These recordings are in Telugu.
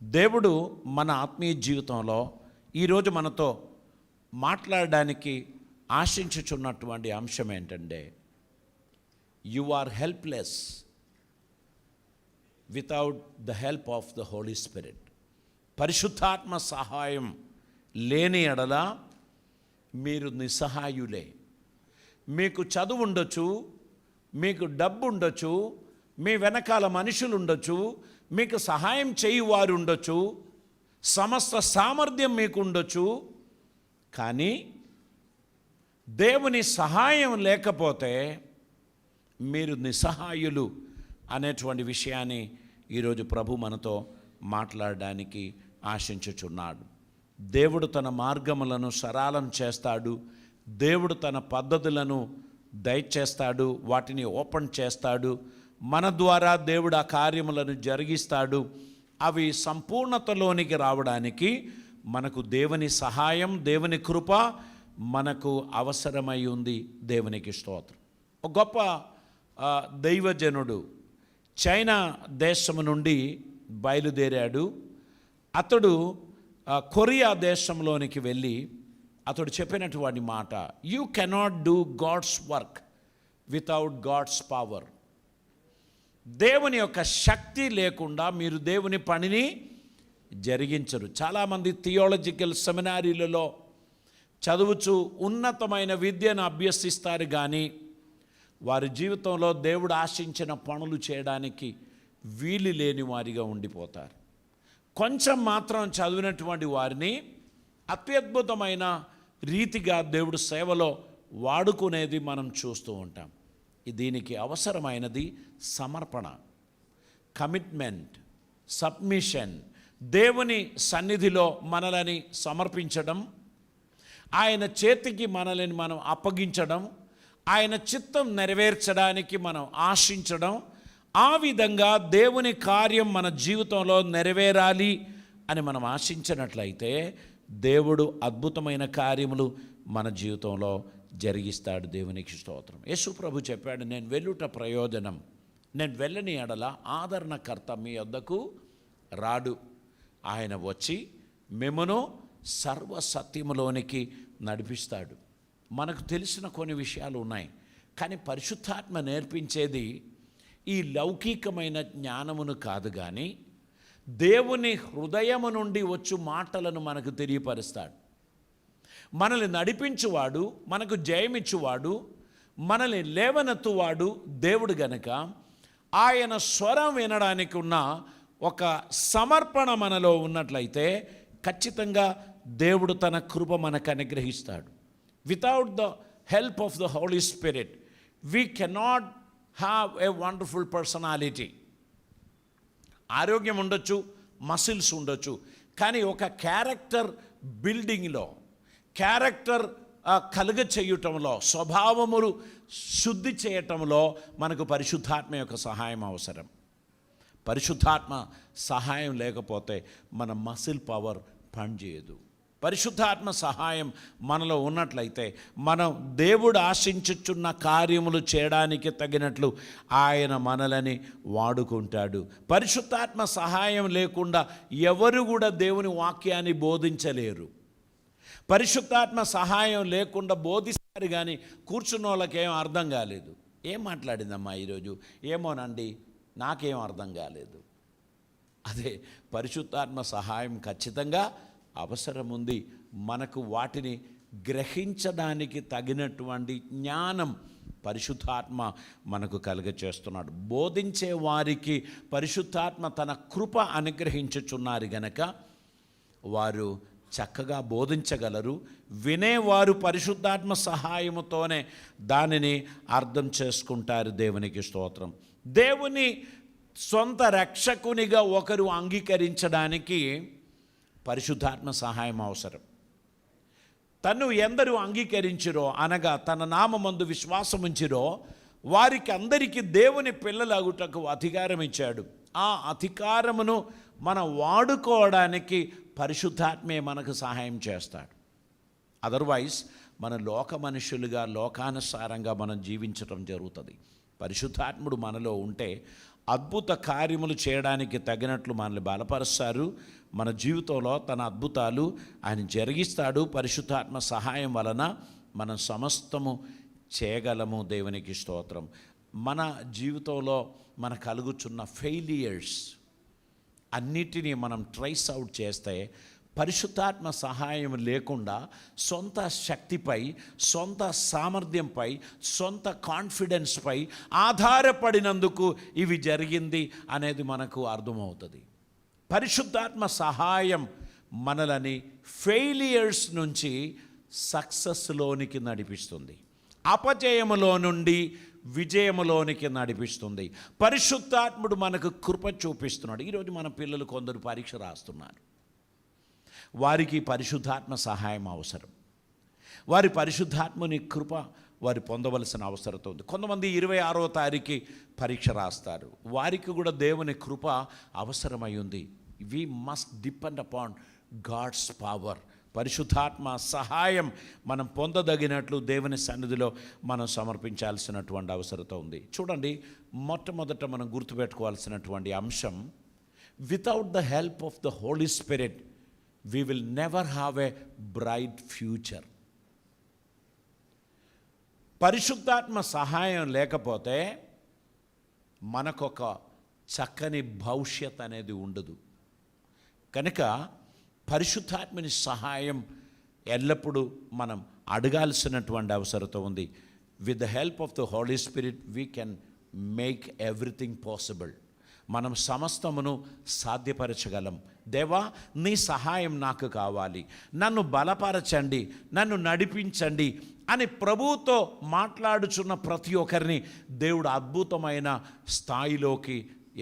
దేవుడు మన ఆత్మీయ జీవితంలో ఈరోజు మనతో మాట్లాడడానికి ఆశించుచున్నటువంటి అంశం ఏంటంటే, you are helpless without the help of the Holy Spirit. పరిశుద్ధాత్మ సహాయం లేని ఎడల మీరు నిస్సహాయులే. మీకు చదువు ఉండొచ్చు, మీకు డబ్బు ఉండొచ్చు, మీ వెనకాల మనుషులు ఉండొచ్చు, మీకు సహాయం చేయువారు ఉండొచ్చు, సమస్త సామర్థ్యం మీకు ఉండొచ్చు, కానీ దేవుని సహాయం లేకపోతే మీరు నిస్సహాయులు అనేటువంటి విషయాన్ని ఈరోజు ప్రభు మనతో మాట్లాడడానికి ఆశించుచున్నాడు. దేవుడు తన మార్గములను సరళం చేస్తాడు. దేవుడు తన పద్ధతులను దయచేస్తాడు, వాటిని ఓపెన్ చేస్తాడు. మన ద్వారా దేవుడు ఆ కార్యములను జరిగిస్తాడు. అవి సంపూర్ణతలోనికి రావడానికి మనకు దేవుని సహాయం, దేవుని కృప మనకు అవసరమై ఉంది. దేవునికి స్తోత్రం. ఒక గొప్ప దైవజనుడు చైనా దేశము నుండి బయలుదేరాడు. అతడు కొరియా దేశంలోనికి వెళ్ళి అతడు చెప్పినటువంటి మాట, you cannot do God's work without God's power. దేవుని యొక్క శక్తి లేకుండా మీరు దేవుని పనిని జరిగించరు. చాలామంది థియాలజికల్ సెమినారీలలో చదువుచు ఉన్నతమైన విద్యను అభ్యసిస్తారు, కానీ వారి జీవితంలో దేవుడు ఆశించిన పనులు చేయడానికి వీలు లేని వారిగా ఉండిపోతారు. కొంచెం మాత్రం చదివినటువంటి వారిని అత్యద్భుతమైన రీతిగా దేవుడు సేవలో వాడుకునేది మనం చూస్తూ ఉంటాం. దీనికి అవసరమైనది సమర్పణ, కమిట్మెంట్, సబ్మిషన్. దేవుని సన్నిధిలో మనలని సమర్పించడం, ఆయన చేతికి మనల్ని మనం అప్పగించడం, ఆయన చిత్తం నెరవేర్చడానికి మనం ఆశించడం. ఆ విధంగా దేవుని కార్యం మన జీవితంలో నెరవేరాలి అని మనం ఆశించినట్లయితే దేవుడు అద్భుతమైన కార్యములు మన జీవితంలో జరిగిస్తాడు. దేవునికి స్తోత్రం. యేసు ప్రభు చెప్పాడు, నేను వెళ్ళుట ప్రయోజనం, నేను వెళ్ళని ఎడల ఆదరణకర్త మీ వద్దకు రాడు. ఆయన వచ్చి మిమ్మును సర్వసత్యములోనికి నడిపిస్తాడు. మనకు తెలిసిన కొన్ని విషయాలు ఉన్నాయి, కానీ పరిశుద్ధాత్మ నేర్పించేది ఈ లౌకికమైన జ్ఞానమును కాదు, కానీ దేవుని హృదయము నుండి వచ్చు మాటలను మనకు తెలియపరుస్తాడు. మనల్ని నడిపించువాడు, మనకు జయమిచ్చువాడు, మనల్ని లేవనెత్తువాడు దేవుడు గనక ఆయన స్వరం వినడానికి ఉన్న ఒక సమర్పణ మనలో ఉన్నట్లయితే ఖచ్చితంగా దేవుడు తన కృప మనకు అనుగ్రహిస్తాడు. Without the help of the Holy Spirit we cannot have a wonderful personality. ఆరోగ్యం ఉండొచ్చు, మసిల్స్ ఉండొచ్చు, కానీ ఒక క్యారెక్టర్ బిల్డింగ్లో, క్యారెక్టర్ కలుగ చేయుటంలో, స్వభావములు శుద్ధి చేయటంలో మనకు పరిశుద్ధాత్మ యొక్క సహాయం అవసరం. పరిశుద్ధాత్మ సహాయం లేకపోతే మన మసిల్ పవర్ పనిచేయదు. పరిశుద్ధాత్మ సహాయం మనలో ఉన్నట్లయితే మనం దేవుడు ఆశించుచున్న కార్యములు చేయడానికి తగినట్లు ఆయన మనలని వాడుకుంటాడు. పరిశుద్ధాత్మ సహాయం లేకుండా ఎవరు కూడా దేవుని వాక్యాన్ని బోధించలేరు. పరిశుద్ధాత్మ సహాయం లేకుండా బోధిస్తారు, కానీ కూర్చున్న వాళ్ళకేం అర్థం కాలేదు. ఏం మాట్లాడిందమ్మా ఈరోజు, ఏమోనండి నాకేం అర్థం కాలేదు. అదే పరిశుద్ధాత్మ సహాయం ఖచ్చితంగా అవసరం ఉంది. మనకు వాటిని గ్రహించడానికి తగినటువంటి జ్ఞానం పరిశుద్ధాత్మ మనకు కలుగచేస్తున్నాడు. బోధించే వారికి పరిశుద్ధాత్మ తన కృప అనుగ్రహించుచున్నారు గనక వారు చక్కగా బోధించగలరు. వినేవారు పరిశుద్ధాత్మ సహాయముతోనే దానిని అర్థం చేసుకుంటారు. దేవునికి స్తోత్రం. దేవుని సొంత రక్షకునిగా ఒకరు అంగీకరించడానికి పరిశుద్ధాత్మ సహాయం అవసరం. తను ఎందరూ అంగీకరించిరో, అనగా తన నామమందు విశ్వాసముంచిరో వారికి అందరికీ దేవుని పిల్లలగుటకు అధికారం ఇచ్చాడు. ఆ అధికారమును మనం వాడుకోవడానికి పరిశుద్ధాత్మే మనకు సహాయం చేస్తాడు. అదర్వైజ్ మన లోక మనుషులుగా, లోకానుసారంగా మనం జీవించడం జరుగుతుంది. పరిశుద్ధాత్ముడు మనలో ఉంటే అద్భుత కార్యములు చేయడానికి తగినట్లు మనల్ని బలపరుస్తారు. మన జీవితంలో తన అద్భుతాలు ఆయన జరిగిస్తాడు. పరిశుద్ధాత్మ సహాయం వలన మనం సమస్తము చేయగలము. దేవునికి స్తోత్రం. మన జీవితంలో మన కలుగుచున్న ఫెయిలియర్స్ అన్నిటినీ మనం ట్రైస్ అవుట్ చేస్తే పరిశుద్ధాత్మ సహాయం లేకుండా సొంత శక్తిపై, సొంత సామర్థ్యంపై, సొంత కాన్ఫిడెన్స్పై ఆధారపడినందుకు ఇవి జరిగింది అనేది మనకు అర్థమవుతుంది. పరిశుద్ధాత్మ సహాయం మనలని ఫెయిలియర్స్ నుంచి సక్సెస్లోనికి నడిపిస్తుంది, అపజయములో నుండి విజయములోనికి నడిపిస్తుంది. పరిశుద్ధాత్ముడు మనకు కృప చూపిస్తున్నాడు. ఈరోజు మన పిల్లలు కొందరు పరీక్ష రాస్తున్నారు. వారికి పరిశుద్ధాత్మ సహాయం అవసరం. వారి పరిశుద్ధాత్మని కృప వారు పొందవలసిన అవసరం ఉంది. కొంతమంది 26వ తారీఖు పరీక్ష రాస్తారు. వారికి కూడా దేవుని కృప అవసరమై ఉంది. We must depend upon God's power. పరిశుద్ధాత్మ సహాయం మనం పొందదగినట్లు దేవుని సన్నిధిలో మనం సమర్పించాల్సినటువంటి అవసరం ఉంది. చూడండి, మొట్టమొదట మనం గుర్తుపెట్టుకోవాల్సినటువంటి అంశం, without the help of the Holy Spirit we will never have a bright future. పరిశుద్ధాత్మ సహాయం లేకపోతే మనకొక చక్కని భవిష్యత్ అనేది ఉండదు. కనుక పరిశుద్ధాత్మని సహాయం ఎల్లప్పుడూ మనం అడగాల్సినటువంటి అవసరం ఉంది. With the help of the Holy Spirit we can make everything possible. మనం సమస్తమును సాధ్యపరచగలం. దేవా, నీ సహాయం నాకు కావాలి, నన్ను బలపరచండి, నన్ను నడిపించండి అని ప్రభువుతో మాట్లాడుచున్న ప్రతి ఒక్కరిని దేవుడు అద్భుతమైన స్థాయిలోకి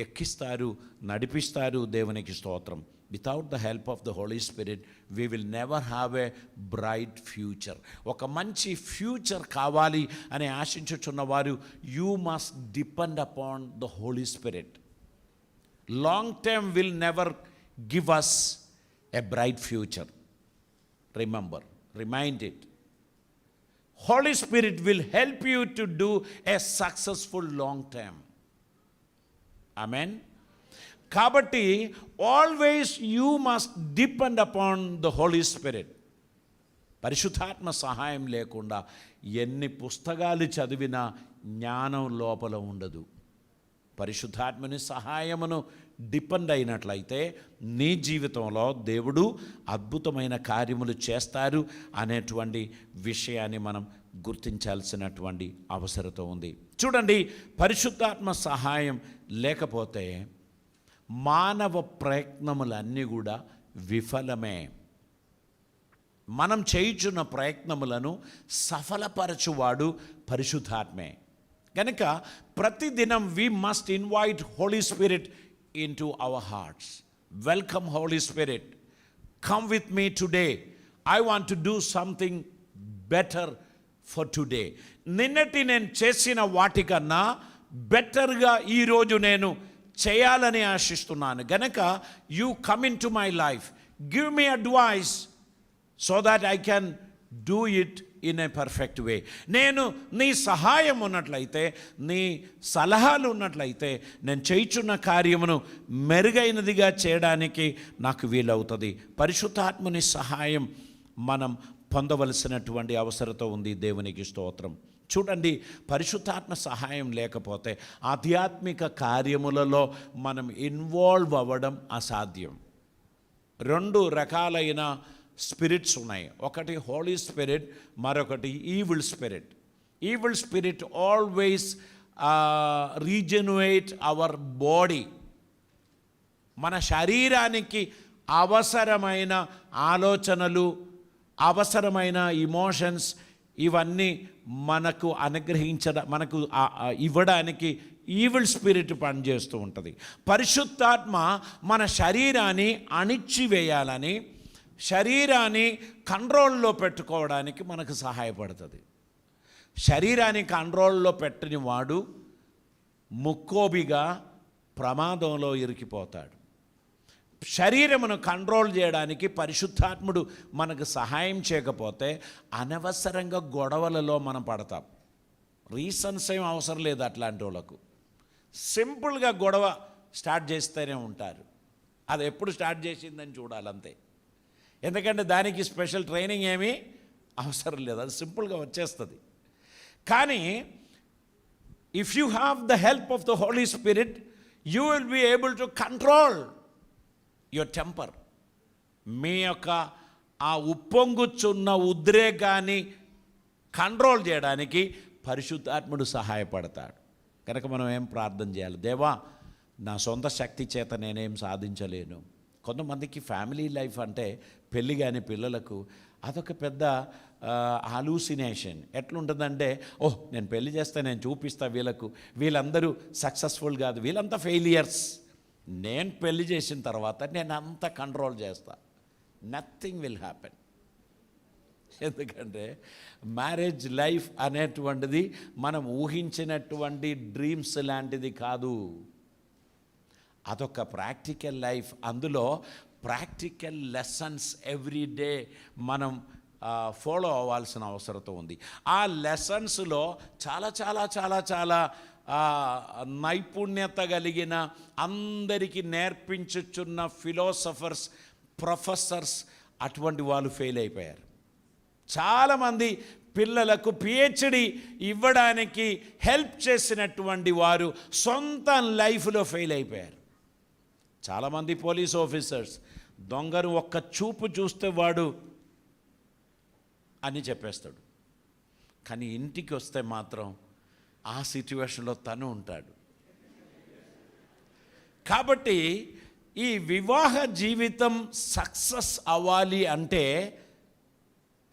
ఎక్కిస్తారు, నడిపిస్తారు. దేవునికి స్తోత్రం. Without the help of the Holy Spirit we will never have a bright future. ఒక మంచి ఫ్యూచర్ కావాలి అని ఆశించుచున్న వారు, you must depend upon the Holy Spirit. Long term will never give us a bright future. Remember, remind it. Holy Spirit will help you to do a successful long term. Amen. Kabatti, always you must depend upon the Holy Spirit. పరిశుద్ధాత్మ సహాయం లేకుండా ఎన్ని పుస్తకాలు చదివినా జ్ఞానం లోపల ఉండదు. పరిశుద్ధాత్మని సహాయమును డిపెండ్ అయినట్లయితే నీ జీవితంలో దేవుడు అద్భుతమైన కార్యములు చేస్తారు అనేటువంటి విషయాన్ని మనం గుర్తించాల్సినటువంటి అవసరం ఉంది. చూడండి, పరిశుద్ధాత్మ సహాయం లేకపోతే మానవ ప్రయత్నములన్నీ కూడా విఫలమే. మనం చేయుచున్న ప్రయత్నములను సఫలపరచువాడు పరిశుద్ధాత్మే. కనుక ప్రతిదినం we must invite Holy Spirit into our hearts. Welcome Holy Spirit. Come with me today. I want to do something better for today. నిన్నటి నేను చేసిన వాటికన్నా బెటర్గా ఈరోజు నేను చేయాలని ఆశిస్తున్నాను. గనక you come into my life. Give me advice so that I can do it in a perfect way. నేను నీ సహాయం ఉన్నట్లయితే, నీ సలహాలు ఉన్నట్లయితే నేను చేయుచున్న కార్యమును మెరుగైనదిగా చేయడానికి నాకు వీలవుతుంది. పరిశుద్ధాత్మని సహాయం మనం పొందవలసినటువంటి అవసరత ఉంది. దేవునికి స్తోత్రం. చూడండి, పరిశుద్ధాత్మ సహాయం లేకపోతే ఆధ్యాత్మిక కార్యములలో మనం ఇన్వాల్వ్ అవ్వడం అసాధ్యం. 2 రకాలైన స్పిరిట్స్ ఉన్నాయి. ఒకటి హోలీ స్పిరిట్, మరొకటి evil spirit. Evil spirit always rejuvenate our body. మన శరీరానికి అవసరమైన ఆలోచనలు, అవసరమైన ఇమోషన్స్ ఇవన్నీ మనకు మనకు ఇవ్వడానికి ఈవిల్ స్పిరిట్ పనిచేస్తూ ఉంటుంది. పరిశుద్ధాత్మ మన శరీరాన్ని అణిచివేయాలని, శరీరాన్ని కంట్రోల్లో పెట్టుకోవడానికి మనకు సహాయపడుతుంది. శరీరాన్ని కంట్రోల్లో పెట్టని వాడు ముక్కోబిగా ప్రమాదంలో ఇరికిపోతాడు. శరీరమును కంట్రోల్ చేయడానికి పరిశుద్ధాత్ముడు మనకు సహాయం చేయకపోతే అనవసరంగా గొడవలలో మనం పడతాం. రీజన్స్ ఏం అవసరం లేదు అట్లాంటి వాళ్ళకు. సింపుల్గా గొడవ స్టార్ట్ చేస్తూనే ఉంటారు. అది ఎప్పుడు స్టార్ట్ చేసిందని చూడాలంతే. ఎందుకంటే దానికి స్పెషల్ ట్రైనింగ్ ఏమీ అవసరం లేదు, అది సింపుల్గా వచ్చేస్తుంది. కానీ if you have the help of the Holy Spirit, you will be able to control your temper. మీ యొక్క ఆ ఉప్పొంగుచున్న ఉద్రేకాన్ని కంట్రోల్ చేయడానికి పరిశుద్ధాత్ముడు సహాయపడతాడు. కనుక మనం ఏం ప్రార్థన చేయాలి? దేవా, నా సొంత శక్తి చేత నేనేం సాధించలేను. కొంతమందికి ఫ్యామిలీ లైఫ్ అంటే పెళ్ళి కాని పిల్లలకు అదొక పెద్ద హాలూసినేషన్. ఎట్లుంటుందంటే, ఓహ్ నేను పెళ్లి చేస్తే నేను చూపిస్తా వీళ్ళకు, వీళ్ళందరూ సక్సెస్ఫుల్ కాదు, వీళ్ళంతా ఫెయిలియర్స్. నేను పెళ్లి చేసిన తర్వాత నేను అంతా కంట్రోల్ చేస్తా. Nothing will happen. ఎందుకంటే మ్యారేజ్ లైఫ్ అనేటువంటిది మనం ఊహించినటువంటి డ్రీమ్స్ లాంటిది కాదు. అదొక ప్రాక్టికల్ లైఫ్. అందులో ప్రాక్టికల్ లెసన్స్ ఎవ్రీ డే మనం ఫాలో అవ్వాల్సిన అవసరం ఉంది. ఆ లెసన్స్లో చాలా చాలా చాలా చాలా నైపుణ్యత కలిగిన, అందరికీ నేర్పించుచున్న ఫిలాసఫర్స్, ప్రొఫెసర్స్, అటువంటి వాళ్ళు ఫెయిల్ అయిపోయారు. చాలామంది పిల్లలకు పిహెచ్డి ఇవ్వడానికి హెల్ప్ చేసినటువంటి వారు సొంత లైఫ్లో ఫెయిల్ అయిపోయారు. చాలామంది పోలీస్ ఆఫీసర్స్ దొంగను ఒక్క చూపు చూస్తే వాడు అని చెప్పేస్తాడు, కానీ ఇంటికి వస్తే మాత్రం ఆ సిచ్యువేషన్లో తను ఉంటాడు. కాబట్టి ఈ వివాహ జీవితం సక్సెస్ అవ్వాలి అంటే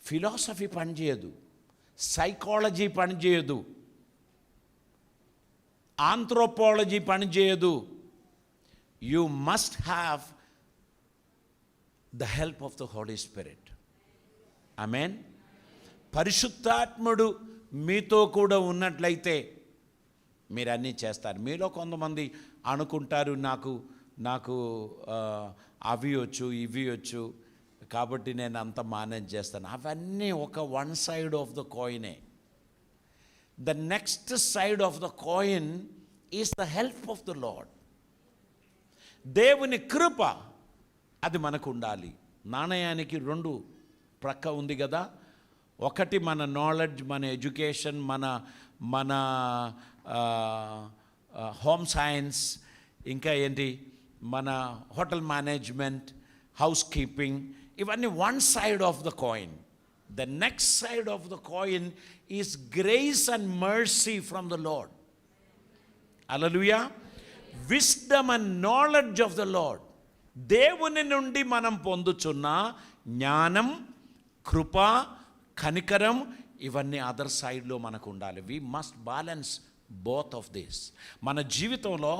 ఫిలాసఫీ పనిచేయదు, సైకాలజీ పనిచేయదు, ఆంథ్రోపాలజీ పనిచేయదు. You must have the help of the Holy Spirit. Amen. పరిశుద్ధాత్ముడు మీతో కూడా ఉన్నట్లయితే మీరు అన్నీ చేస్తారు. మీలో కొంతమంది అనుకుంటారు, నాకు అవి వచ్చు, ఇవి వచ్చు, కాబట్టి నేను అంత మేనేజ్ చేస్తాను. అవన్నీ ఒక వన్ సైడ్ ఆఫ్ ద కాయినే. The next side of the coin is the help of the Lord. దేవుని కృప అది మనకు ఉండాలి. నాణయానికి రెండు ప్రక్క ఉంది కదా. ఒకటి మన నాలెడ్జ్, మన ఎడ్యుకేషన్, మన హోమ్ సైన్స్, ఇంకా ఏంటి మన హోటల్ మేనేజ్మెంట్, హౌస్ కీపింగ్, ఇవన్నీ one side of the coin. The next side of the coin is grace and mercy from the lord. Hallelujah. Wisdom and knowledge of the Lord. దేవుని నుండి మనం పొందుచున్న జ్ఞానం, కృప, కనికరం, ఇవన్నీ అదర్ సైడ్లో మనకు ఉండాలి. We must balance both of this. మన జీవితంలో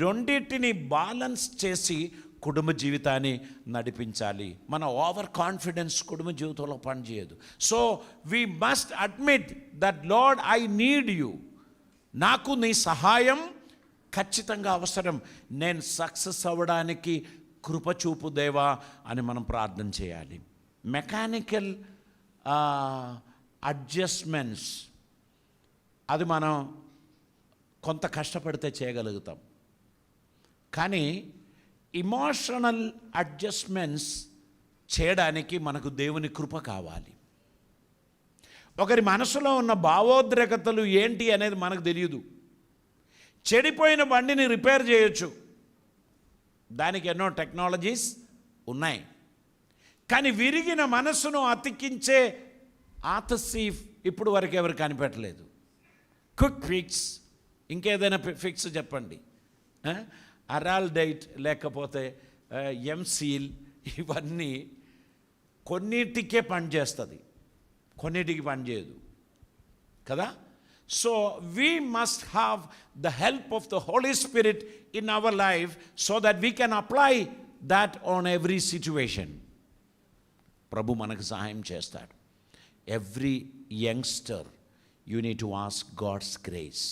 రెండింటిని బ్యాలెన్స్ చేసి కుటుంబ జీవితాన్ని నడిపించాలి. మన ఓవర్ కాన్ఫిడెన్స్ కుటుంబ జీవితంలో పనిచేయదు. So we must admit that lord I need you. నాకు నీ సహాయం ఖచ్చితంగా అవసరం. నేను సక్సెస్ అవ్వడానికి కృప చూపు దేవా అని మనం ప్రార్థన చేయాలి. మెకానికల్ అడ్జస్ట్మెంట్స్ అది మనం కొంత కష్టపడితే చేయగలుగుతాం. కానీ ఇమోషనల్ అడ్జస్ట్మెంట్స్ చేయడానికి మనకు దేవుని కృప కావాలి. ఒకరి మనసులో ఉన్న భావోద్రేకతలు ఏంటి అనేది మనకు తెలియదు. చెడిపోయిన బండిని రిపేర్ చేయొచ్చు, దానికి ఎన్నో టెక్నాలజీస్ ఉన్నాయి. కానీ విరిగిన మనసును అతికించే ఆతసీఫ్ ఇప్పుడు వరకు ఎవరు కనిపెట్టలేదు. క్విక్ ఫిక్స్, ఇంకేదైనా ఫిక్స్ చెప్పండి. అరాల్డైట్ లేకపోతే ఎంసీల్, ఇవన్నీ కొన్నిటికే పనిచేస్తుంది, కొన్నిటికి పనిచేయదు కదా. So we must have the help of the Holy Spirit in our life so that we can apply that on every situation. ప్రభు మనకు సహాయం చేస్తాడు. Every youngster you need to ask God's grace.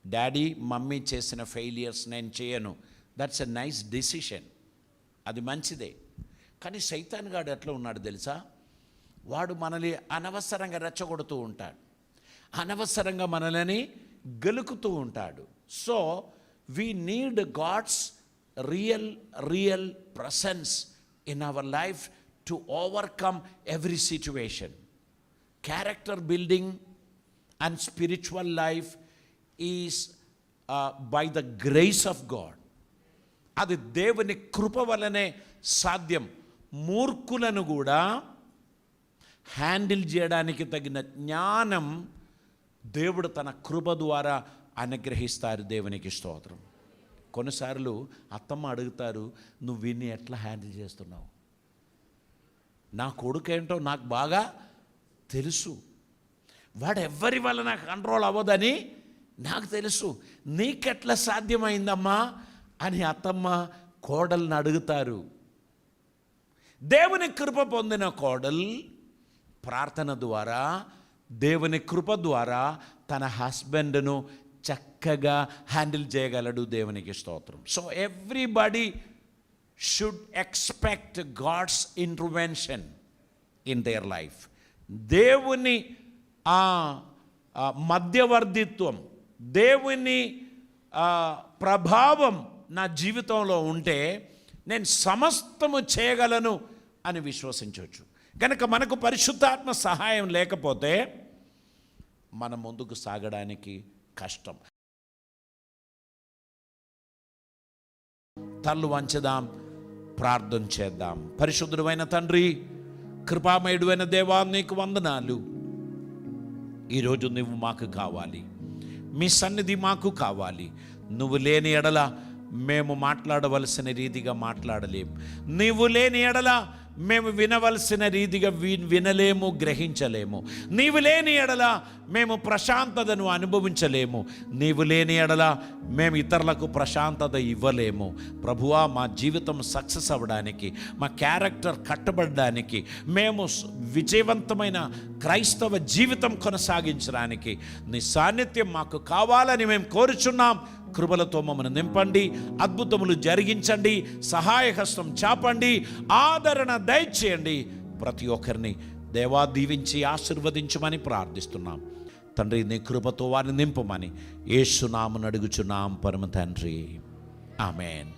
Daddy mummy చేసిన ఫెయిలియర్స్ నేను చేయను, దట్స్ ఎ నైస్ డెసిషన్, అది మంచిదే. కానీ సైతాన్ గాడు ఎట్లా ఉన్నాడు తెలుసా? వాడు మనల్ని అనవసరంగా రెచ్చగొడుతూ ఉంటాడు, అనవసరంగా మనల్ని గెలుకుతూ ఉంటాడు. So we need God's real presence in our life to overcome every situation. Character building and spiritual life is by the grace of God. అది దేవుని కృప వలనే సాధ్యం. మూర్ఖులను కూడా హ్యాండిల్ చేయడానికి తగిన జ్ఞానం దేవుడు తన కృప ద్వారా అనుగ్రహిస్తారు. దేవునికి స్తోత్రం. కొన్నిసార్లు అత్తమ్మ అడుగుతారు, నువ్వు విని ఎట్లా హ్యాండిల్ చేస్తున్నావు? నా కొడుకేంటో నాకు బాగా తెలుసు, వాడు ఎవ్వరి వలన కంట్రోల్ అవ్వదని నాకు తెలుసు, నీకెట్లా సాధ్యమైందమ్మా అని అత్తమ్మ కోడల్ని అడుగుతారు. దేవుని కృప పొందిన కోడలు ప్రార్థన ద్వారా, దేవుని కృప ద్వారా తన హస్బెండ్ను చక్కగా హ్యాండిల్ చేయగలడు. దేవునికి స్తోత్రం. So everybody should expect God's intervention in their life. దేవుని మధ్యవర్తిత్వం, దేవుని ప్రభావం నా జీవితంలో ఉంటే నేను సమస్తము చేయగలను అని విశ్వసించవచ్చు. కనుక మనకు పరిశుద్ధాత్మ సహాయం లేకపోతే మనం ముందుకు సాగడానికి కష్టం. తల్లు వంచదాం, ప్రార్థన చేద్దాం. పరిశుద్ధుడైన తండ్రి, కృపామయుడైన దేవా, నీకు వందనాలు. ఈరోజు నువ్వు మాకు కావాలి, మీ సన్నిధి మాకు కావాలి. నువ్వు లేని ఎడల మేము మాట్లాడవలసిన రీతిగా మాట్లాడలేం. నీవు లేని ఎడల మేము వినవలసిన రీతిగా వినలేము, గ్రహించలేము. నీవు లేని ఎడల మేము ప్రశాంతతను అనుభవించలేము. నీవు లేని ఎడల మేము ఇతరులకు ప్రశాంతత ఇవ్వలేము. ప్రభువా, మా జీవితం సక్సెస్ అవ్వడానికి, మా క్యారెక్టర్ కట్టబడడానికి, మేము విజయవంతమైన క్రైస్తవ జీవితం కొనసాగించడానికి నీ సాన్నిధ్యం మాకు కావాలని మేము కోరుచున్నాం. కృపలతో మమ్మల్ని నింపండి, అద్భుతములు జరిగించండి, సహాయహస్తం చాపండి, ఆదరణ దయచేయండి. ప్రతి ఒక్కరిని దేవా దీవించి ఆశీర్వదించమని ప్రార్థిస్తున్నాం తండ్రి. నీ కృపతో వారిని నింపమని యేసు నామమున అడుగుచున్నాం పరమ తండ్రి. ఆమేన్.